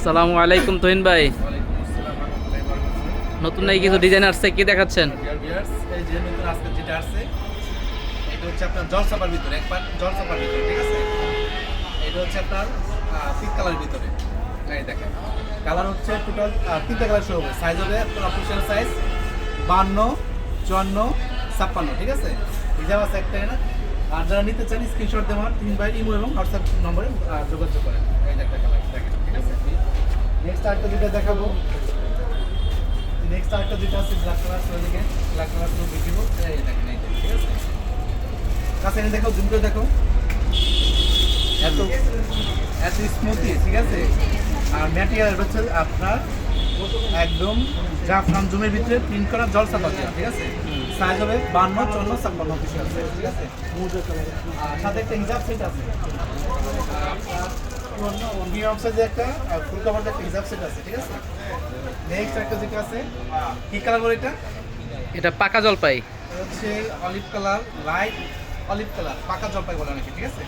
আসসালামু আলাইকুম তুহিন ভাই। নতুন নাই কিছু ডিজাইন আসছে, কি দেখাচ্ছেন? এই যে নতুন আজকে যেটা আসছে এটা হচ্ছে আপনার জলসাপার ভিতরে, একবার জলসাপার ভিতরে, ঠিক আছে। এটা হচ্ছে আপনার পিঙ্ক কালারের ভিতরে। এই দেখেন কালার হচ্ছে টোটাল তিনটা কালার শো হবে। সাইজ হবে আপনার অফিসিয়াল সাইজ 52, 54, 56, ঠিক আছে। হিজাব আছে একটা না। আর যারা নিতে চান স্ক্রিনশট দেওয়া 3 বাই ইমো এবং হোয়াটসঅ্যাপ নম্বরে যোগাযোগ করেন। এই যে একটা কালার দেখেন, ঠিক আছে। নেক্সট আরেকটা যেটা দেখাবো, নেক্সট আরেকটা যেটা আছে ব্ল্যাক কালার, ওইদিকে ব্ল্যাক কালার পুরো দেখিব। এই দেখেন এই যে, ঠিক আছে। কাছে এনে দেখো, জুম করে দেখো, এত এত স্মুথি, ঠিক আছে। আর ম্যাটেরিয়াল হচ্ছে আপনার একদম জাফরান জুমের ভিতরে প্রিন্ট করা জলসাপা দেওয়া, ঠিক আছে। সাইজ হবে 52, 54, 56 অফিসিয়াল সাইজ, ঠিক আছে। আর সাথে একটা হিজাব সেট আছে, মিনিমাম সাইজে একটা ফুল কভার একটা হিজাব সেট আছে, ঠিক আছে। নেক্সট একটা যেটা আছে, কি কালার বলে এটা? এটা পাকা জলপাই। এটা হচ্ছে olive colour, light olive colour, পাকা জলপাই বলে অনেকে, ঠিক আছে।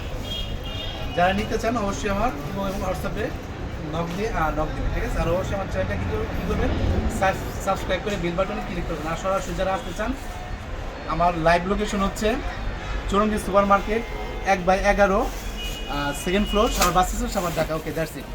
যারা নিতে চান অবশ্যই আমার ইমো এবং হোয়াটসঅ্যাপে নক দিবেন, ঠিক আছে। আর অবশ্যই আমার চ্যানেলটা কী করবেন, সাবস্ক্রাইব করে বেল বাটনে ক্লিক করবেন। আর সরাসরি যারা আসতে চান, আমার লাইভ লোকেশন হচ্ছে Chowringhee super market 1/11, second floor, Savar bus station, Savar Dhaka. Okay, that's it.